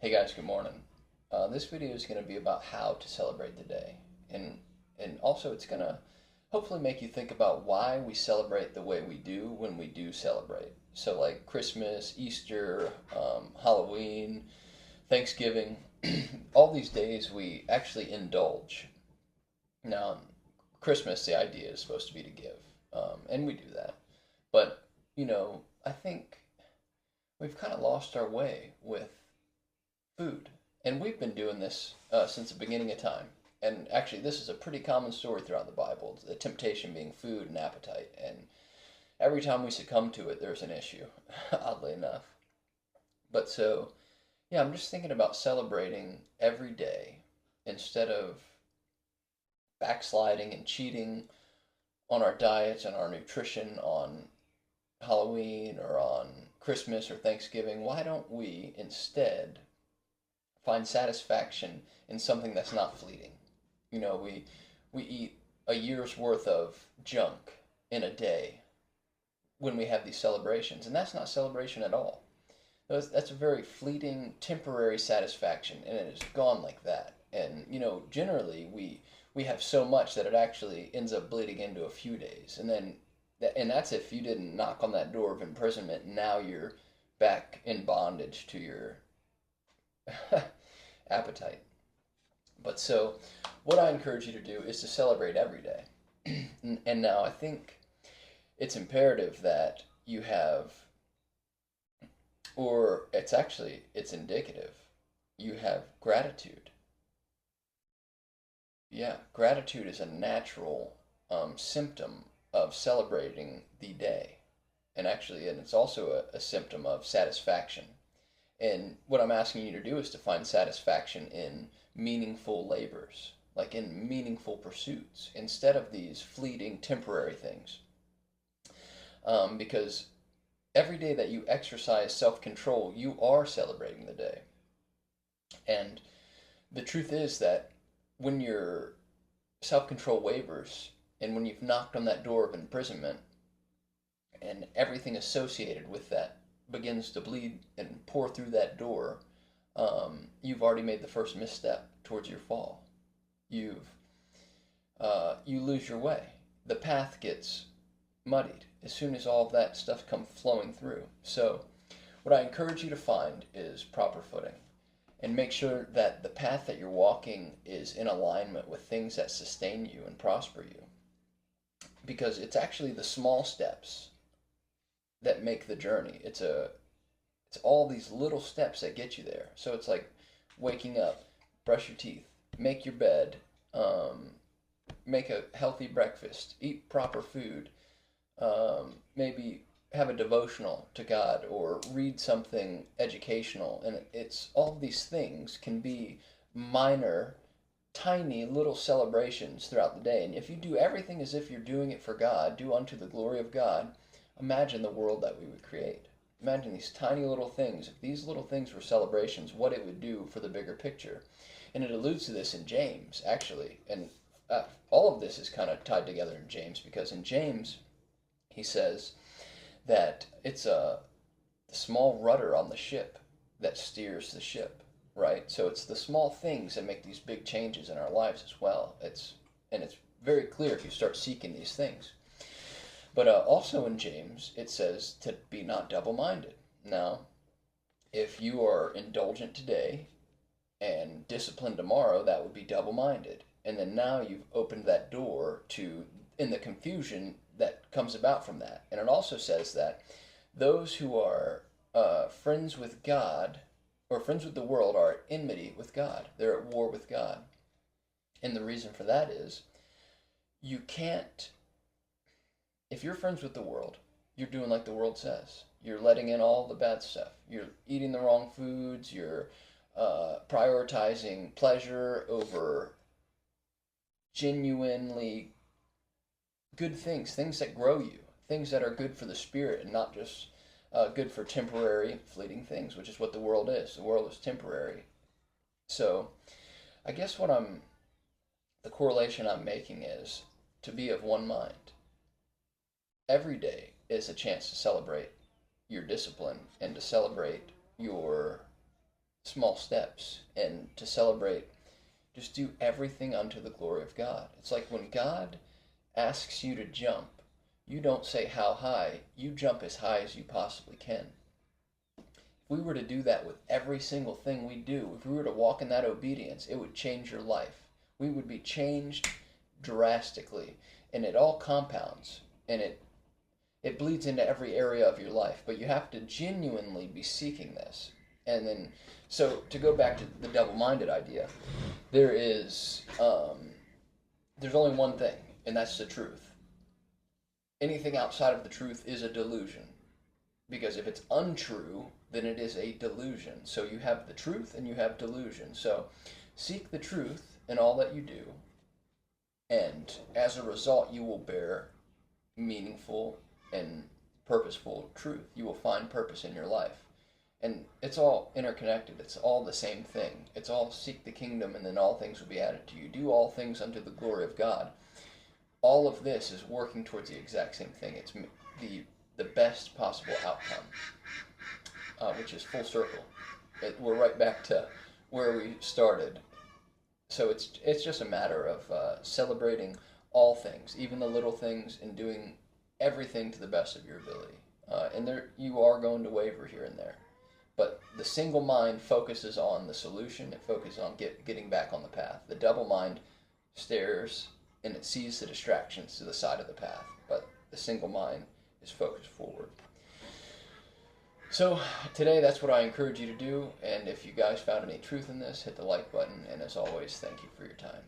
Hey guys, good morning. This video is going to be about how to celebrate the day, and also it's going to hopefully make you think about why we celebrate the way we do when we do celebrate. So like Christmas, Easter, Halloween, Thanksgiving, all these days we actually indulge. Now, Christmas, the idea is supposed to be to give, and we do that. But I think we've kind of lost our way with food. And we've been doing this since the beginning of time. And actually, this is a pretty common story throughout the Bible, the temptation being food and appetite. And every time we succumb to it, there's an issue, oddly enough. But so, yeah, I'm just thinking about celebrating every day instead of backsliding and cheating on our diets and our nutrition on Halloween or on Christmas or Thanksgiving. Why don't we instead find satisfaction in something that's not fleeting? We eat a year's worth of junk in a day when we have these celebrations, and that's not celebration at all. That's a very fleeting, temporary satisfaction, and it is gone like that. And generally we have so much that it actually ends up bleeding into a few days, and that's if you didn't knock on that door of imprisonment. And now you're back in bondage to your appetite. But so, what I encourage you to do is to celebrate every day. And now I think it's imperative that you have, or it's indicative, you have gratitude. Yeah, gratitude is a natural symptom of celebrating the day. And it's also a symptom of satisfaction. And what I'm asking you to do is to find satisfaction in meaningful labors, like in meaningful pursuits, instead of these fleeting temporary things. Because every day that you exercise self control, you are celebrating the day. And the truth is that when your self control wavers and when you've knocked on that door of imprisonment and everything associated with that begins to bleed and pour through that door, you've already made the first misstep towards your fall. You lose your way. The path gets muddied as soon as all of that stuff comes flowing through. So, what I encourage you to find is proper footing, and make sure that the path that you're walking is in alignment with things that sustain you and prosper you. Because it's actually the small steps that make the journey. It's all these little steps that get you there. So it's like waking up, brush your teeth, make your bed, make a healthy breakfast, eat proper food, maybe have a devotional to God or read something educational. And it's all these things can be minor, tiny little celebrations throughout the day. And if you do everything as if you're doing it for God, do unto the glory of God, imagine the world that we would create. Imagine these tiny little things. If these little things were celebrations, what it would do for the bigger picture. And it alludes to this in James, actually. And all of this is kind of tied together in James, because in James, he says that it's a small rudder on the ship that steers the ship, right? So it's the small things that make these big changes in our lives as well. It's very clear if you start seeking these things. But also in James, it says to be not double-minded. Now, if you are indulgent today and disciplined tomorrow, that would be double-minded. And then now you've opened that door to, in the confusion that comes about from that. And it also says that those who are friends with God or friends with the world are at enmity with God. They're at war with God. And the reason for that is you can't, if you're friends with the world, you're doing like the world says. You're letting in all the bad stuff. You're eating the wrong foods. You're prioritizing pleasure over genuinely good things, things that grow you, things that are good for the spirit and not just good for temporary, fleeting things, which is what the world is. The world is temporary. So I guess the correlation I'm making is to be of one mind. Every day is a chance to celebrate your discipline and to celebrate your small steps and to celebrate. Just do everything unto the glory of God. It's like when God asks you to jump, you don't say how high, you jump as high as you possibly can. If we were to do that with every single thing we do, if we were to walk in that obedience, it would change your life. We would be changed drastically, and it all compounds, and it bleeds into every area of your life, but you have to genuinely be seeking this. And then, so to go back to the double-minded idea, there's only one thing, and that's the truth. Anything outside of the truth is a delusion, because if it's untrue, then it is a delusion. So you have the truth and you have delusion. So seek the truth in all that you do, and as a result, you will bear meaningful and purposeful truth. You will find purpose in your life. And it's all interconnected. It's all the same thing. It's all seek the kingdom, and then all things will be added to you. Do all things unto the glory of God. All of this is working towards the exact same thing. It's the best possible outcome, which is full circle. We're right back to where we started. So it's just a matter of celebrating all things, even the little things, and doing everything to the best of your ability. And there you are going to waver here and there. But the single mind focuses on the solution. It focuses on getting back on the path. The double mind stares and it sees the distractions to the side of the path. But the single mind is focused forward. So today, that's what I encourage you to do. And if you guys found any truth in this, hit the like button. And as always, thank you for your time.